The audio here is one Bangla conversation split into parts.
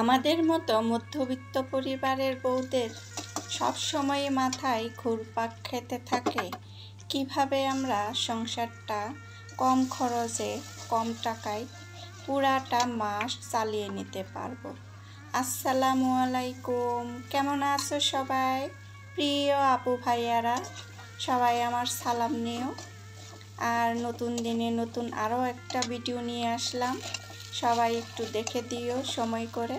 আমাদের মতো মধ্যবিত্ত পরিবারের বউদের সবসময় মাথায় ঘুরপাক খেতে থাকে কিভাবে আমরা সংসারটা কম খরচে কম টাকায় পুরাটা মাস চালিয়ে নিতে পারবো। আসসালামু আলাইকুম, কেমন আছো সবাই? প্রিয় আপু ভাইয়ারা সবাই আমার সালাম নিও। আর নতুন দিনে নতুন আরও একটা ভিডিও নিয়ে আসলাম, সবাই একটু দেখে দিও সময় করে।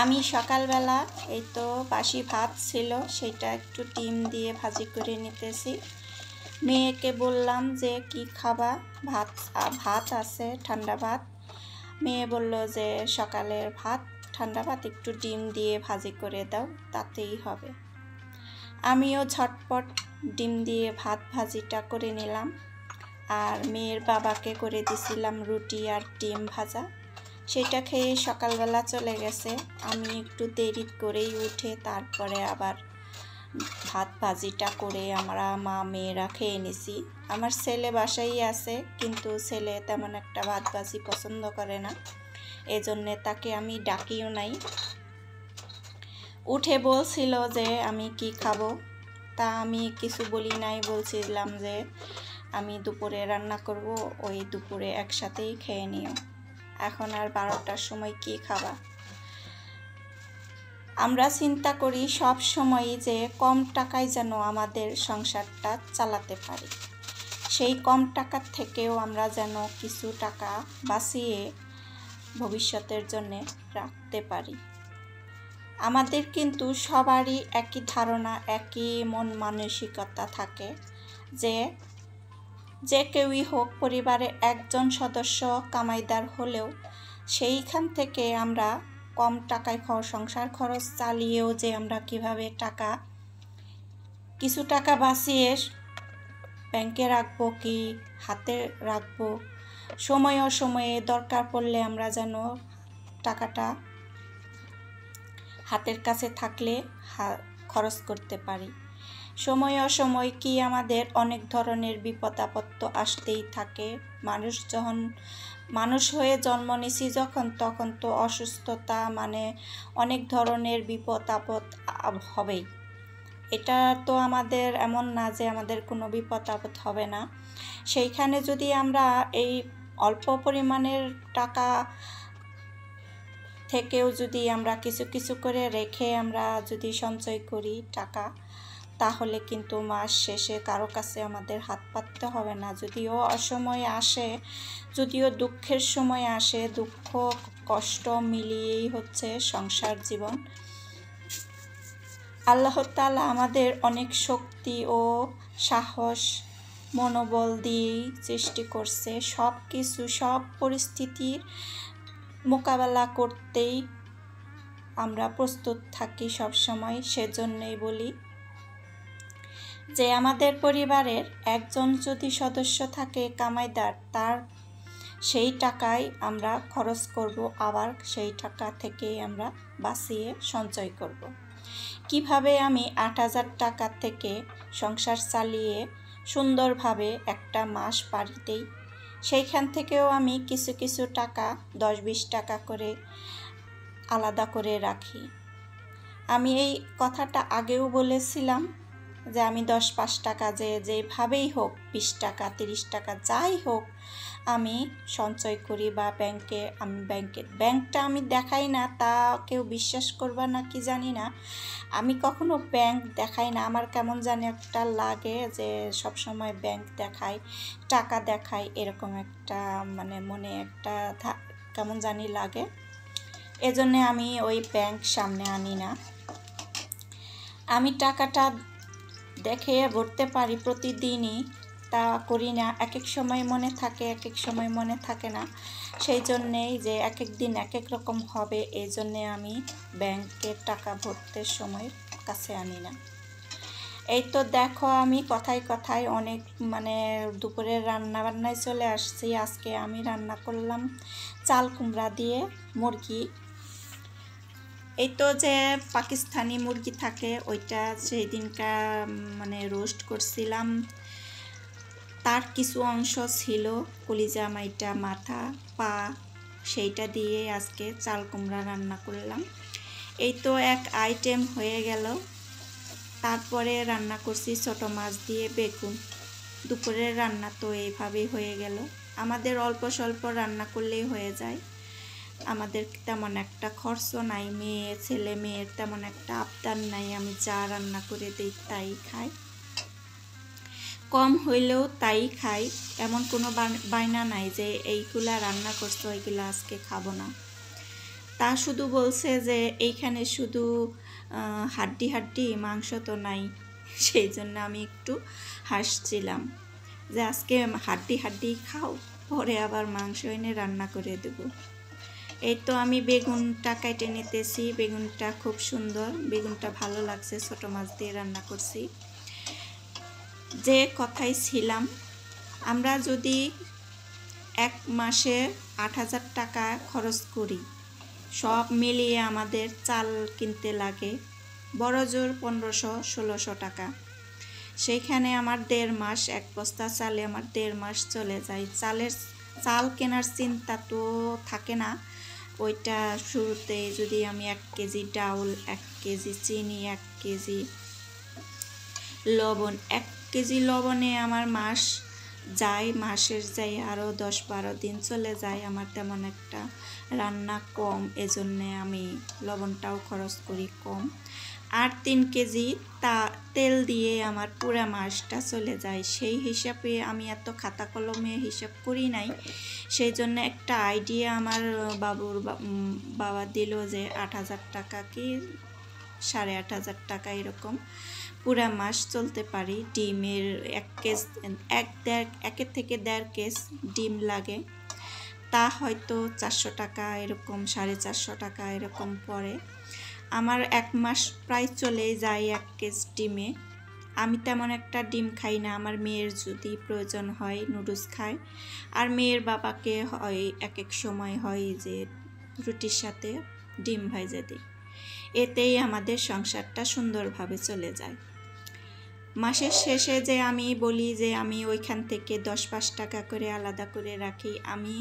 আমি সকালবেলা এই তো বাসি ভাত ছিল, সেটা একটু ডিম দিয়ে ভাজি করে নিতেছি। মেয়েকে বললাম যে কি খাবা, ভাত আছে, ঠান্ডা ভাত। মেয়ে বলল যে সকালের ভাত ঠান্ডা ভাত, একটু ডিম দিয়ে ভাজি করে দাও, তাতেই হবে। আমিও ঝটপট ডিম দিয়ে ভাত ভাজিটা করে নিলাম, আর মেয়ের বাবাকে করে দিছিলাম রুটি আর ডিম ভাজা। সেটা খেয়ে সকালবেলা চলে গেছে। আমি একটু দেরি করেই উঠে তারপরে আবার ভাত ভাজিটা করে আমরা মা মেয়েরা খেয়ে নিছি। আমার ছেলে বাসায় আছে, কিন্তু ছেলে তেমন একটা ভাত ভাজি পছন্দ করে না, এজন্যে তাকে আমি ডাকিও নাই। উঠে বলছিল যে আমি কি খাবো, তা আমি কিছু বলি নাই, বলছিলাম যে আমি দুপুরে রান্না করব, ওই দুপুরে একসাথেই খেয়ে নিও। এখন আর 12টার সময় কি খাবা। আমরা চিন্তা করি সব সময় যে কম টাকায় যেন আমাদের সংসারটা চালাতে পারি, সেই কম টাকার থেকেও আমরা যেন কিছু টাকা বাঁচিয়ে ভবিষ্যতের জন্য রাখতে পারি। আমাদের কিন্তু সবারই একই ধারণা, একই মন মানসিকতা থাকে যে কেউই হোক পরিবারে একজন সদস্য কামাইদার হলেও সেইখান থেকে আমরা কম টাকায় সংসার খরচ চালিয়েও যে আমরা কিভাবে কিছু টাকা বাঁচিয়ে ব্যাংকে রাখবো কি হাতে রাখবো, সময়ে অসময়ে দরকার পড়লে আমরা যেন টাকাটা হাতের কাছে থাকলে খরচ করতে পারি। সময় অসময় কি আমাদের অনেক ধরনের বিপদ আপদ তো আসতেই থাকে। মানুষ হয়ে জন্ম নিছি যখন, তখন তো অসুস্থতা মানে অনেক ধরনের বিপদ আপদ হবেই। এটা তো আমাদের এমন না যে আমাদের কোনো বিপদ আপদ হবে না। সেইখানে যদি আমরা এই অল্প পরিমাণের টাকা থেকেও যদি আমরা কিছু কিছু করে রেখে আমরা যদি সঞ্চয় করি টাকা, তাহলে কিন্তু মাস শেষে কারো কাছে আমাদের হাত পাততে হবে না। যদিও অসময় আসে, যদিও দুঃখের সময় আসে, দুঃখ কষ্ট মিলিয়েই হচ্ছে সংসার জীবন। আল্লাহ তাআলা আমাদের অনেক শক্তি ও সাহস মনোবল দিয়েই সৃষ্টি করছে। সব পরিস্থিতির মোকাবেলা করতেই আমরা প্রস্তুত থাকি সবসময়। সেজন্যই বলি যে আমাদের পরিবারের একজন যদি সদস্য থাকে কামাইদার, তার সেই টাকায় আমরা খরচ করব, আবার সেই টাকা থেকেই আমরা বাঁচিয়ে সঞ্চয় করব। কিভাবে আমি 8,000 টাকা থেকে সংসার চালিয়ে সুন্দরভাবে একটা মাস পাড়ি দেই, সেইখান থেকেও আমি কিছু কিছু টাকা 10-20 টাকা করে আলাদা করে রাখি। আমি এই কথাটা আগেও বলেছিলাম যে আমি 10-5 টাকা যেভাবেই হোক, 20 টাকা 30 টাকা যাই হোক, আমি সঞ্চয় করি বা ব্যাংকটা আমি দেখাই না, তা কেউ বিশ্বাস করবা না কি জানি না, আমি কখনো ব্যাংক দেখাই না। আমার কেমন জানি একটা লাগে যে সবসময় ব্যাংক দেখাই, টাকা দেখাই, এরকম একটা মানে মনে একটা কেমন জানি লাগে। এজন্যে আমি ওই ব্যাংক সামনে আনি না। আমি টাকাটা দেখে ভরতে পারি প্রতিদিনই, তা করি না। এক এক সময় মনে থাকে, এক এক সময় মনে থাকে না। সেই জন্যেই যে এক এক দিন এক এক রকম হবে, এই জন্যে আমি ব্যাংকের টাকা ভরতে সময় কাছে আনি না। এই তো দেখো, আমি কথায় কথায় অনেক দুপুরের রান্নাবান্নায় চলে আসছি। আজকে আমি রান্না করলাম চাল কুমড়া দিয়ে মুরগি। এই তো যে পাকিস্তানি মুরগি থাকে, ওইটা সেই দিনকার রোস্ট করছিলাম। তার কিছু অংশ ছিল, কলিজা, মাইটা, মাথা, পা, সেইটা দিয়ে আজকে চাল কুমড়া রান্না করলাম। এই তো এক আইটেম হয়ে গেল। তারপরে রান্না করছি ছোট মাছ দিয়ে বেগুন। দুপুরের রান্না তো এইভাবেই হয়ে গেল। আমাদের অল্প স্বল্প রান্না করলেই হয়ে যায়। আমাদের তেমন একটা খরচ নাই, ছেলে মেয়ের তেমন একটা আবদার নাই। আমি যা রান্না করে দিই তাই খাই, কম হইলেও তাই খাই। এমন কোনো বায়না নাই যে এইগুলা রান্না করছো এইগুলা আজকে খাবো না। তা শুধু বলছে যে এইখানে শুধু হাড্ডি মাংস তো নাই। সেই জন্য আমি একটু হাসছিলাম যে আজকে হাড্ডি খাও, পরে আবার মাংস এনে রান্না করে দেব। এই তো আমি বেগুনটা কেটে নিতেছি। বেগুনটা খুব সুন্দর, বেগুনটা ভালো লাগছে, ছোট মাছ দিয়ে রান্না করছি। যে কথাই ছিলাম, আমরা যদি এক মাসে ৮,০০০ টাকা খরচ করি, সব মিলিয়ে আমাদের চাল কিনতে লাগে বড় জোর ১৫০০-১৬০০ টাকা। সেইখানে আমার ১.৫ মাস, এক বস্তা চালে আমার ১.৫ মাস চলে যায়। চাল কেনার চিন্তা তো থাকে না। ওইটা শুরুতে যদি আমি ১ কেজি ডাউল, ১ কেজি চিনি, ১ কেজি লবণ, ১ কেজি লবণে আমার মাস যায়, মাসের যাই আরও ১০-১২ দিন চলে যায়। আমার তেমন একটা রান্না কম, এজন্যে আমি লবণটাও খরচ করি কম। আর ৩ কেজি তেল দিয়ে আমার পুরা মাসটা চলে যায়। সেই হিসাবে আমি এত খাতা কলমে হিসাব করি নাই। সেই জন্য একটা আইডিয়া আমার বাবা দিল যে ৮,০০০ টাকা কি ৮,৫০০ টাকা এরকম পুরা মাস চলতে পারি। ডিমের ১ থেকে ১.৫ কেজ ডিম লাগে, তা হয়তো ৪০০ টাকা এরকম, ৪৫০ টাকা এরকম পড়ে। আমার ১ মাস প্রায় চলে যায় ১ কেজ ডিমে। আমি তেমন একটা ডিম খাই না। আমার মেয়ের যদি প্রয়োজন হয় নুডলস খায়, আর মেয়ের বাবাকে হয় এক সময় হয় যে রুটির সাথে ডিম ভাজা দিই। এতেই আমাদের সংসারটা সুন্দরভাবে চলে যায়। মাসের শেষে যে আমি বলি যে আমি ওইখান থেকে ১০-৫ টাকা করে আলাদা করে রাখি, আমি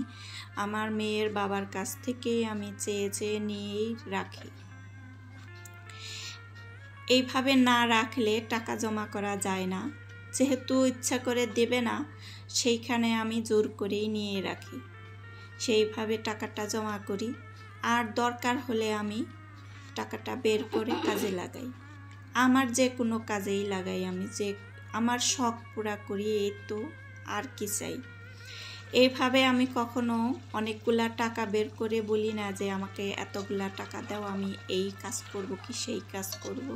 আমার মেয়ের বাবার কাছ থেকেই আমি চেয়ে নিয়েই রাখি। এইভাবে না রাখলে টাকা জমা করা যায় না। যেহেতু ইচ্ছা করে দেবে না, সেইখানে আমি জোর করেই নিয়ে রাখি। সেইভাবে টাকাটা জমা করি, আর দরকার হলে আমি টাকাটা বের করে কাজে লাগাই। আমার যে কোনো কাজেই লাগাই আমি, যে আমার শখ পুরা করি, এই তো আর কি চাই। এইভাবে আমি কখনো অনেকগুলা টাকা বের করে বলি না যে আমাকে এতগুলা টাকা দাও, আমি এই কাজ করব কি সেই কাজ করব।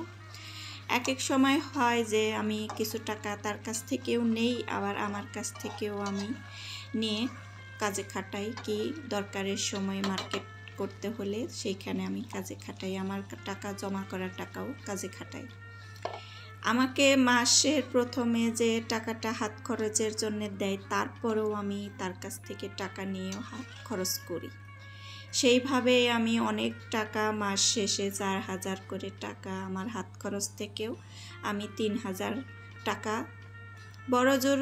এক সময় হয় যে আমি কিছু টাকা তার কাছ থেকেও নেই, আবার আমার কাছ থেকেও আমি নিয়ে কাজে খাটাই। কি দরকারের সময় মার্কেট করতে হলে সেইখানে আমি কাজে খাটাই, আমার টাকা জমা করার টাকাও কাজে খাটাই। আমাকে মাসের প্রথমে যে টাকাটা হাত খরচের জন্য দেয়, তারপরেও আমি তার কাছ থেকে টাকা নিয়েও হাত খরচ করি। সেইভাবে আমি অনেক টাকা মাস শেষে ৪,০০০ করে টাকা আমার হাত খরচ থেকেও আমি ৩,০০০ টাকা, বড় জোর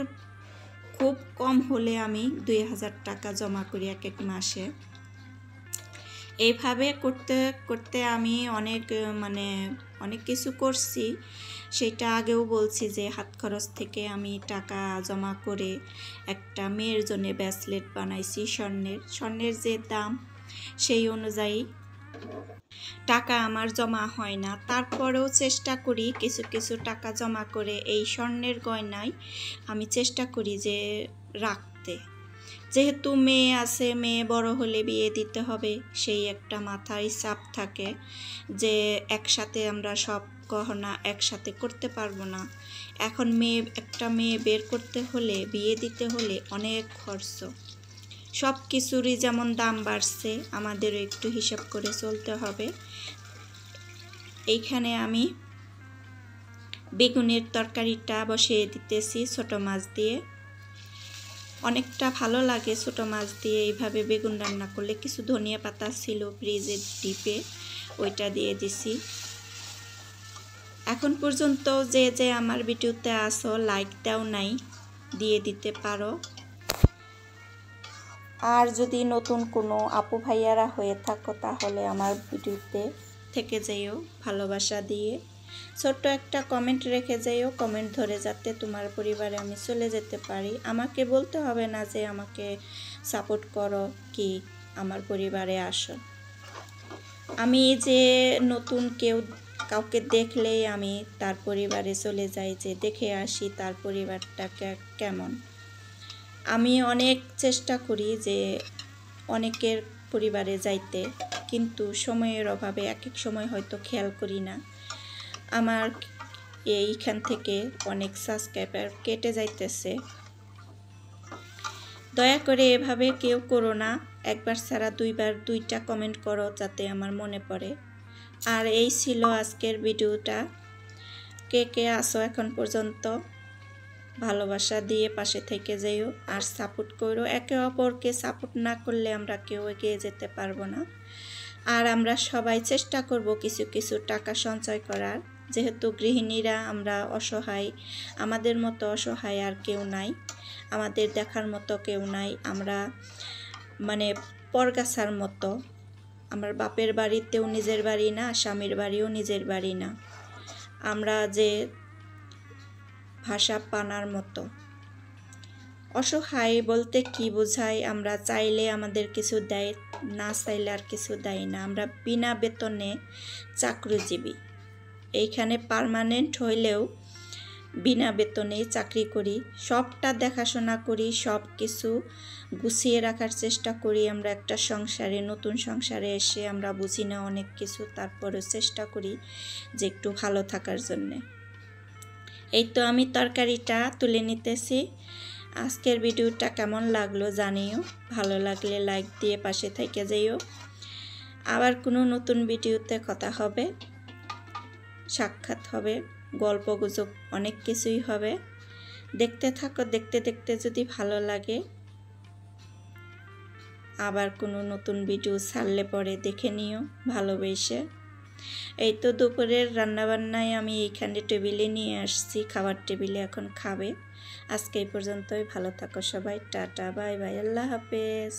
খুব কম হলে আমি ২,০০০ টাকা জমা করি এক মাসে। এইভাবে করতে করতে আমি অনেক কিছু করছি। সেটা আগেও বলছি যে হাত খরচ থেকে আমি টাকা জমা করে একটা মেয়ের জন্য ব্রেসলেট বানাইছি স্বর্ণের যে দাম সেই অনুযায়ী টাকা আমার জমা হয় না। তারপরেও চেষ্টা করি কিছু টাকা জমা করে এই স্বর্ণের গয়নায় আমি চেষ্টা করি যে রাখতে। যেহেতু মেয়ে আছে, মেয়ে বড় হলে বিয়ে দিতে হবে, সেই একটা মাথায় চাপ থাকে যে একসাথে আমরা সব গহনা একসাথে করতে পারবো না। এখন একটা মেয়ে বের করতে হলে, বিয়ে দিতে হলে অনেক খরচ। সব কিছুরই যেমন দাম বাড়ছে, আমাদেরও একটু হিসাব করে চলতে হবে। এইখানে আমি বেগুনের তরকারিটা বসিয়ে দিতেছি ছোট মাছ দিয়ে। অনেকটা ভালো লাগে ছোট মাছ দিয়ে এইভাবে বেগুন রান্না করলে। কিছু ধনিয়া পাতা ছিল ফ্রিজের ডিপে, ওইটা দিয়ে দিছি। এখন পর্যন্ত যে আমার ভিডিওতে আসো, লাইক দাও নাই, দিয়ে দিতে পারো। আর যদি নতুন কোনো আপু ভাইয়ারা হয়ে থাকো তাহলে আমার ভিডিওতে থেকে যেও ভালোবাসা দিয়ে, ছোট্ট একটা কমেন্ট রেখে যেও, কমেন্ট ধরে যাতে তোমার পরিবারে আমি চলে যেতে পারি। আমাকে বলতে হবে না যে আমাকে সাপোর্ট করো কি আমার পরিবারে আসো। আমি যে নতুন কাউকে দেখলেই আমি তার পরিবারে চলে যাই, যে দেখে আসি তার পরিবারটা কেমন। আমি অনেক চেষ্টা করি যে অনেকের পরিবারে যাইতে, কিন্তু সময়ের অভাবে এক এক সময় হয়তো খেয়াল করি না। আমার এইখান থেকে অনেক সাবস্ক্রাইবার কেটে যাইতেছে। দয়া করে এভাবে কেউ করো না, একবার ছাড়া দুইবার দুইটা কমেন্ট করো যাতে আমার মনে পড়ে। আর এই ছিল আজকের ভিডিওটা। কে কে আসো এখন পর্যন্ত ভালোবাসা দিয়ে পাশে থেকে যেও আর সাপোর্ট করো। একে অপরকে সাপোর্ট না করলে আমরা কেউ এগিয়ে যেতে পারবো না। আর আমরা সবাই চেষ্টা করব কিছু কিছু টাকা সঞ্চয় করার, যেহেতু গৃহিণীরা আমরা অসহায়, আমাদের মতো অসহায় আর কেউ নাই, আমাদের দেখার মতো কেউ নাই। আমরা মানে পরগাছার মতো, আমার বাপের বাড়িতেও নিজের বাড়ি না, স্বামীর বাড়িও নিজের বাড়ি না। আমরা যে ভাষা পানার মতো। অসহায় বলতে কি বোঝায়, আমরা চাইলে আমাদের কিছু দেয়, না চাইলে আর কিছু দেয় না। আমরা বিনা বেতনে চাকরিজীবী, এইখানে পার্মানেন্ট হইলেও বিনা বেতনে চাকরি করি, সবটা দেখাশোনা করি, সব কিছু গুছিয়ে রাখার চেষ্টা করি। আমরা একটা সংসারে, নতুন সংসারে এসে আমরা বুঝি না অনেক কিছু, তারপরেও চেষ্টা করি যে একটু ভালো থাকার জন্যে। এই তো আমি তরকারিটা তুলে নিতেছি। আজকের ভিডিওটা কেমন লাগলো জানিও, ভালো লাগলে লাইক দিয়ে পাশে থেকে যেও। আবার কোনো নতুন ভিডিওতে কথা হবে, সাক্ষাৎ হবে, গল্প গুজব অনেক কিছুই হবে। দেখতে থাকো, দেখতে দেখতে যদি ভালো লাগে আবার কোনো নতুন ভিডিও ছাড়লে পরে দেখে নিও ভালোবেসে। এই তো দুপুরের রান্নাবান্নায় আমি এইখানে টেবিলে নিয়ে আসছি, খাবার টেবিলে এখন খাবে। আজকে এই পর্যন্তই, ভালো থাকো সবাই, টাটা বাই বাই, আল্লাহ হাফেজ।